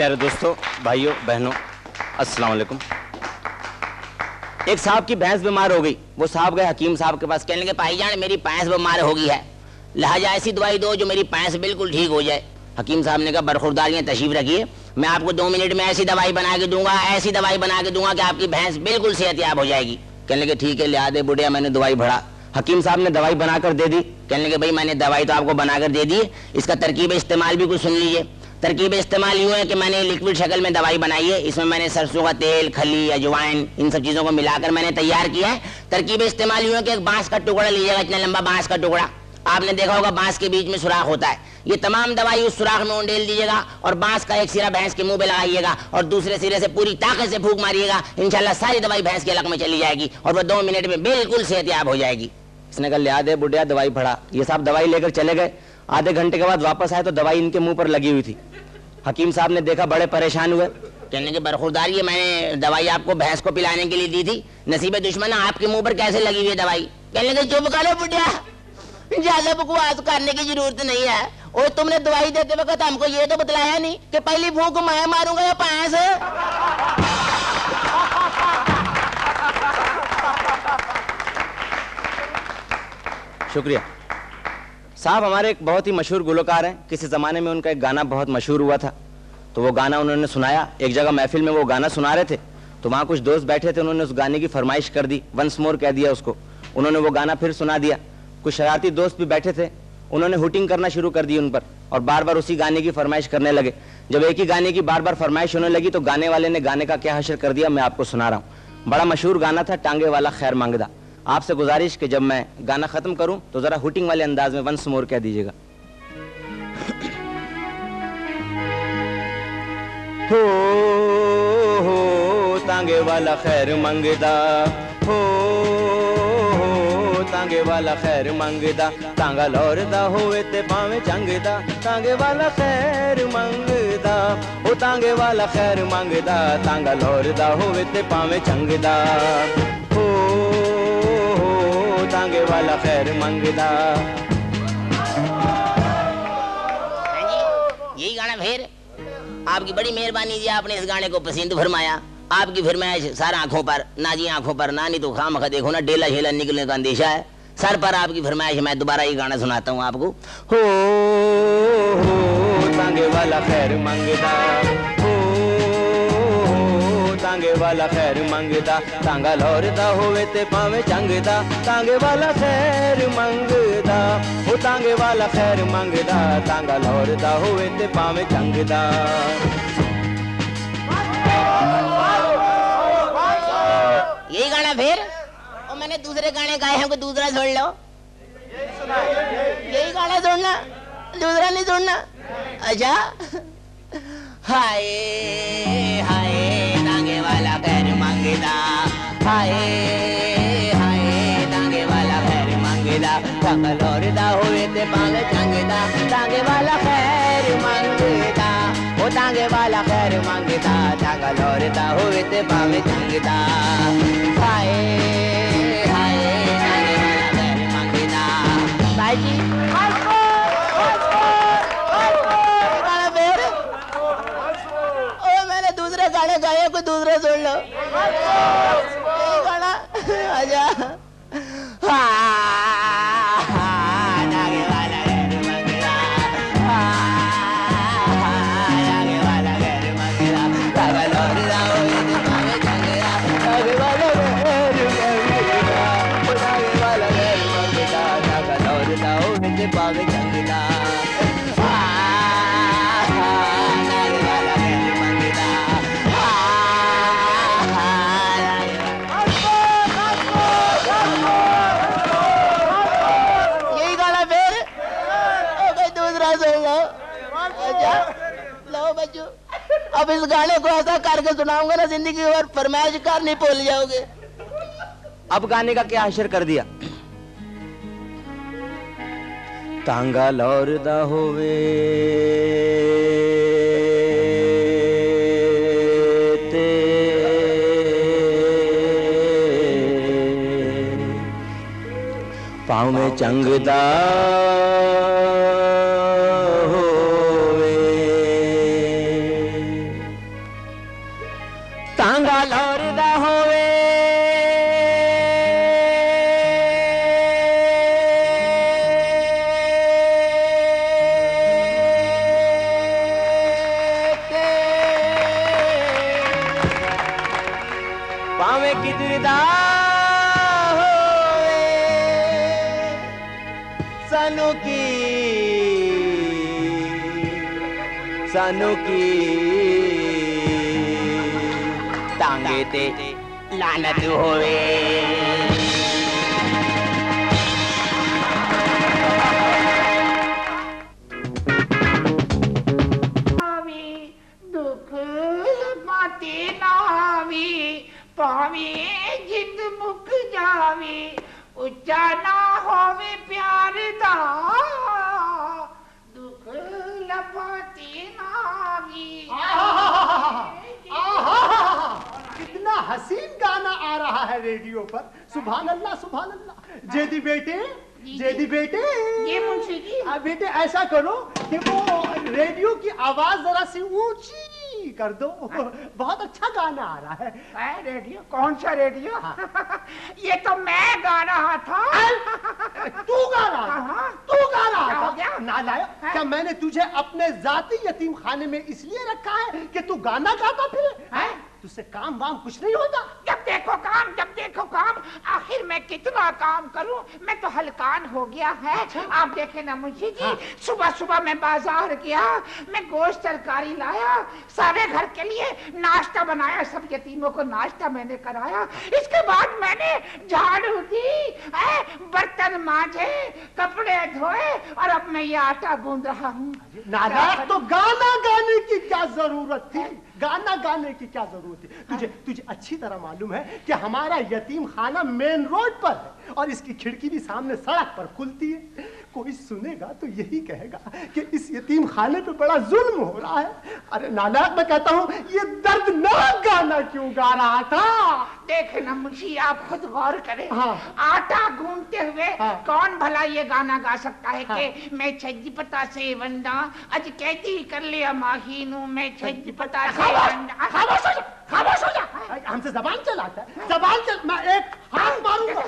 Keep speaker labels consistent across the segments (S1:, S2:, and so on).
S1: प्यारे दोस्तों, भाइयों बहनों, अस्सलाम वालेकुम। एक साहब की भैंस बीमार हो गई। वो साहब गए हकीम साहब के पास, कहने लगे भाईजान मेरी भैंस बीमार हो गई है, लिहाजा ऐसी दवाई दो जो मेरी भैंस बिल्कुल ठीक हो जाए। हकीम साहब ने कहा बरखुरदारियाँ तशरीफ रखिए, मैं आपको 2 मिनट में ऐसी दवाई बना के दूंगा, ऐसी दवाई बना के दूंगा कि आपकी भैंस बिल्कुल सेहतयाब हो जाएगी। कहने लगे ठीक है, लिया दे बुढ़िया, मैंने दवाई बढ़ा। हकीम साहब ने दवाई बनाकर दे दी। कहने लगे भाई मैंने दवाई तो आपको बनाकर दे दी, इसका तरकीब इस्तेमाल भी कुछ सुन लीजिए। तरकीब इस्तेमाल यूँ है कि मैंने लिक्विड शक्ल में दवाई बनाई है, इसमें मैंने सरसों का तेल, खली, अजवाइन, इन सब चीज़ों को मिलाकर मैंने तैयार किया है। तरकीब इस्तेमाल यूँ है कि एक बांस का टुकड़ा लीजिएगा, इतना लंबा बांस का टुकड़ा, आपने देखा होगा बांस के बीच में सुराख होता है, ये तमाम दवाई उस सुराख में उंडेल दीजिएगा और बांस का एक सिरा भैंस के मुंह पे लगाइएगा और दूसरे सिरे से पूरी ताकत से फूंक मारिएगा, इंशाल्लाह सारी दवाई भैंस के हलक में चली जाएगी और वह 2 मिनट में बिल्कुल सेहतयाब हो जाएगी। इसने कहा लिया दे बुढ़िया, दवाई पड़ा। ये साहब दवाई लेकर चले गए। आधे घंटे के बाद वापस आए तो दवाई इनके मुंह पर लगी हुई थी। हकीम साहब ने देखा, बड़े परेशान हुए। कहने के बरखुरदार ये मैंने दवाई आपको भैंस को पिलाने के लिए दी थी, नसीब दुश्मन आपके मुंह पर कैसे लगी हुई है दवाई। कहने के चुप करो बुढ़िया, ज्यादा बकवास करने की जरूरत नहीं है। और तुमने दवाई देते वक्त हमको ये तो बतलाया नहीं कि पहली फूंक मैं मारूंगा या भैंस। शुक्रिया साहब। हमारे एक बहुत ही मशहूर गुलकार हैं, किसी ज़माने में उनका एक गाना बहुत मशहूर हुआ था, तो वो गाना उन्होंने सुनाया। एक जगह महफिल में वो गाना सुना रहे थे तो वहाँ कुछ दोस्त बैठे थे, उन्होंने उस गाने की फरमाइश कर दी, वंस मोर कह दिया उसको। उन्होंने वो गाना फिर सुना दिया। कुछ शरारती दोस्त भी बैठे थे, उन्होंने हुटिंग करना शुरू कर दी उन पर और बार बार उसी गाने की फरमाइश करने लगे। जब एक ही गाने की बार बार फरमाइश होने लगी तो गाने वाले ने गाने का क्या हशर कर दिया, मैं आपको सुना रहा हूँ। बड़ा मशहूर गाना था, टांगे वाला खैर मांगदा। आपसे गुजारिश कि जब मैं गाना खत्म करूं तो जरा हुटिंग वाले अंदाज में वंस मोर कह दीजिएगा। हो तांगे वाला खैर मंगदा, हो तांगे वाला खैर मंगदा, तांगा लौरदा होवे ते पावे चंगदा, तांगे वाला खैर मंगदा, हो तांगे वाला खैर मंगदा, तांगा लौरदा होवे ते पावे चंगदा, हो तांगे वाला खैर मंगदा। यही गाना फिर आपकी बड़ी मेहरबानी जी, आपने इस गाने को पसंद फरमाया। आपकी फरमाइश सर आंखों पर ना जी, आंखों पर ना, नहीं तो खामखा देखो ना डेला शेला निकलने का अंदेशा है। सर पर आपकी फरमाइश, मैं दोबारा ये गाना सुनाता हूँ आपको। हो तांगे वाला खैर मंगदा, हो तांगे वाला खैर मंगदा, तांगा लौरदा होवे ते पावे चंगदा, तांगे वाला खैर मंगदा, हो तांगे वाला खैर मंगदा, तांगा लौरदा होवे ते पावे चंगदा। यही गाना फिर, और मैंने दूसरे गाने गाए हैं, कोई दूसरा सुन लो। यही गाना सुनना, दूसरा नहीं सुनना। अच्छा, हाय हाय तांगे वाला खैर मंगदा, हाय हाय तांगे वाला खैर मंगदा, तांगा लौरदा होवे ते पावे चंगदा, तांगे वाला खैर मंगदा, ओ तांगे वाला खैर मंगदा, तांगा लौरदा होवे ते पावे चंगदा, हाय हाय तांगे वाला खैर मंगदा। भाई जी दूसरे गाने गाए, कोई दूसरे सुन लो। गाना आजा, पावे चंगदा। अब इस गाने को ऐसा करके सुनाऊंगा ना, जिंदगी भर फरमाइश कर नहीं भूल जाओगे। अब गाने का क्या हशर कर दिया। तांगा लौरदा होवे ते पाँव में चंगदा होवे, कितदा होवे सानू की टांगे ते लानत होवे।
S2: पावे जिंद मुक जावे उच्चा ना होवे प्यार दा दुख लपटी नावी।
S3: कितना हसीन गाना आ रहा है रेडियो पर। सुभान अल्लाह सुभान अल्लाह। जेदी बेटे जेदी बेटे
S2: ये मुंशी जी
S3: बेटे ऐसा करो कि वो रेडियो की आवाज जरा सी ऊंची कर दो। बहुत अच्छा गाना आ रहा है।
S2: रेडियो? कौन सा रेडियो?
S3: हाँ।
S2: ये तो मैं गा रहा था।
S3: तू गा रहा था? तू गा रहा
S2: क्या हो गया?
S3: था? नालायक, क्या मैंने तुझे अपने जाती यतीम खाने में इसलिए रखा है कि तू गाना गाता फिरे? तुझसे काम वाम कुछ नहीं होता?
S2: जब देखो काम। आखिर मैं कितना काम करूं? मैं तो हलकान हो गया है। आप देखे ना मुंशी जी, सुबह सुबह मैं बाजार गया, मैं गोश्त तरकारी लाया, सारे घर के लिए नाश्ता बनाया, सब यतीमों को नाश्ता मैंने कराया। इसके बाद मैंने झाड़ू दी, बर्तन मांजे, कपड़े धोए और अब मैं ये आटा गूंद रहा हूँ।
S3: नालायक, तो गाना गाने की क्या जरूरत थी? गाना गाने की क्या जरूरत थी? तुझे अच्छी तरह मालूम है कि हमारा यतीम खाना मेन रोड पर है और इसकी खिड़की भी सामने सड़क पर खुलती है। कोई सुनेगा तो यही कहेगा कि इस यतीम खाने पे बड़ा जुल्म हो रहा है। अरे नालायक, मैं कहता हूँ ये दर्दनाक गाना क्यों गा रहा था?
S2: देखे ना मुंशी, आप खुद गौर करें। आटा गूंदते हुए कौन भला ये गाना गा सकता है कि मैं छज्जी पता से वंदा अज कैदी कर लिया माहीनू, मैं छज्जी पता से वंदा।
S3: खामोश हो जा। हमसे जबान चलाता है। मैं एक हाथ मारूंगा।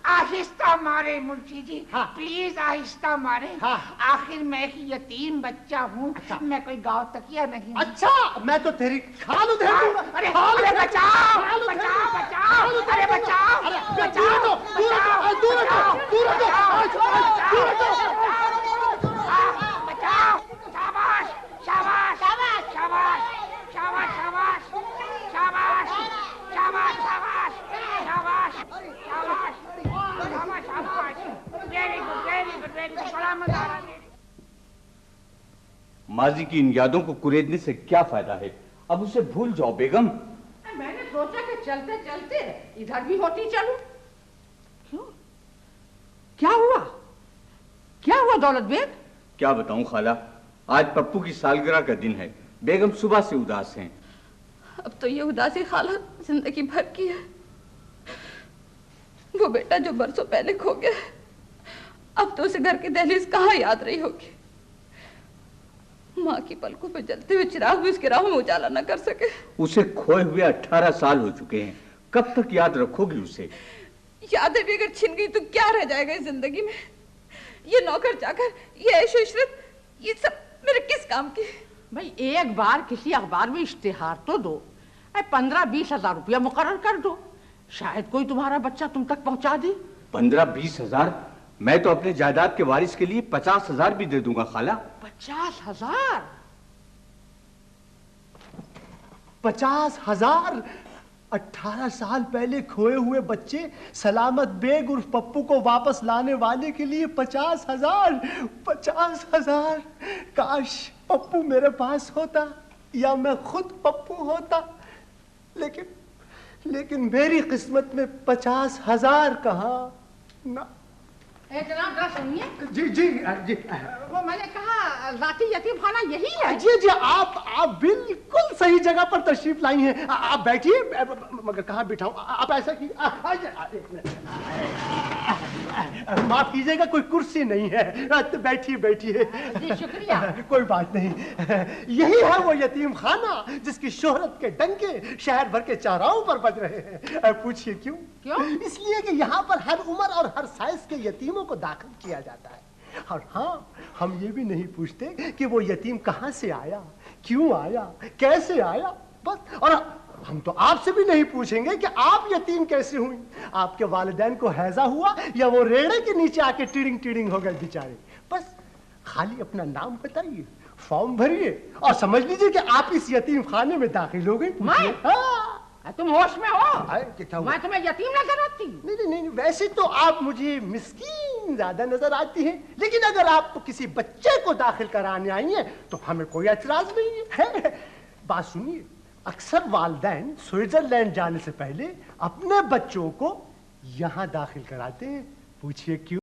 S2: आहिस्ता मारे मुंशी जी, प्लीज आहिस्ता मारे। आखिर मैं एक यतीम बच्चा हूँ। मैं कोई गाँव तकिया नहीं।
S3: अच्छा, मैं तो तेरी खाल उधेड़ दूंगा।
S2: अरे बचाओ, अरे बचाओ।
S4: माजी की इन यादों को कुरेदने से क्या फायदा है? अब उसे भूल जाओ बेगम।
S5: मैंने सोचा कि चलते चलते इधर भी होती चलूं। क्यों? क्या हुआ दौलत बेग?
S4: क्या बताऊं खाला, आज पप्पू की सालगिरह का दिन है। बेगम सुबह से उदास हैं।
S5: अब तो ये उदासी खाला जिंदगी भर की है। वो बेटा जो बरसों पहले खो गया है, अब तो उसे घर की दहलीज कहाँ याद रही होगी। माँ की पलकों पे जलते हुए चिराग भी उसके राह में उजाला न कर सके।
S4: उसे खोए हुए 18 साल हो चुके हैं। कब तक याद रखोगी उसे?
S5: यादें भी अगर छिन गई तो क्या रह जाएगा इस जिंदगी में? ये नौकर चाकर, ये ऐशो इशरत, ये सब मेरे किस काम की?
S6: भाई एक बार किसी अखबार में इश्तिहार तो दो, 15-20 हजार रुपया मुकर्रर कर दो, शायद कोई तुम्हारा बच्चा तुम तक पहुंचा दे।
S4: 15-20 हजार? मैं तो अपने जायदाद के वारिस के लिए 50 हजार भी दे दूंगा खाला।
S6: 50,000?
S3: 50,000? 18 साल पहले खोए हुए बच्चे सलामत बेग उर्फ पप्पू को वापस लाने वाले के लिए 50,000? 50,000? काश पप्पू मेरे पास होता या मैं खुद पप्पू होता। लेकिन मेरी किस्मत में 50,000 कहाँ ना।
S6: जनाब जरा सुनिए।
S3: जी जी जी।
S6: वो मैंने कहा जाती यतीम खाना यही है।
S3: जी जी, आप बिल्कुल सही जगह पर तशरीफ लाई हैं। आप बैठिए। मगर कहाँ बिठाऊं? आप ऐसा की माफ कीजिएगा, कोई कुर्सी नहीं है। तो बैठिए।
S6: जी शुक्रिया।
S3: कोई बात नहीं। यही है वो यतीम खाना जिसकी शोहरत के डंके शहर भर के चौराहों पर बज रहे हैं। पूछिए क्यों? इसलिए कि यहाँ पर हर उम्र और हर साइज के यतीमों को दाखिल किया जाता है। और हाँ, हम ये भी नहीं पूछते कि वो यतीम कहाँ से आया, क्यों आया, कैसे आया। बस। और हम तो आपसे भी नहीं पूछेंगे कि आप यतीम कैसे हुई, आपके वालिदैन को हैजा हुआ या वो रेड़े के नीचे आके टिड़िंग टिड़िंग हो गए बेचारे। बस खाली अपना नाम बताइए, फॉर्म भरिए और समझ लीजिए कि आप इस यतीम खाने में दाखिल हो गई।
S6: तुम होश में हो?
S3: क्या
S6: मैं तुम्हें यतीम नजर आती?
S3: नहीं नहीं, वैसे तो आप मुझे मिस्कीन ज्यादा नजर आती हैं, लेकिन अगर आप किसी बच्चे को दाखिल कराने आई हैं तो हमें कोई एतराज नहीं है। बात सुनिए, अक्सर वालिदैन स्विट्जरलैंड जाने से पहले अपने बच्चों को यहाँ दाखिल कराते हैं, पूछिए क्यों?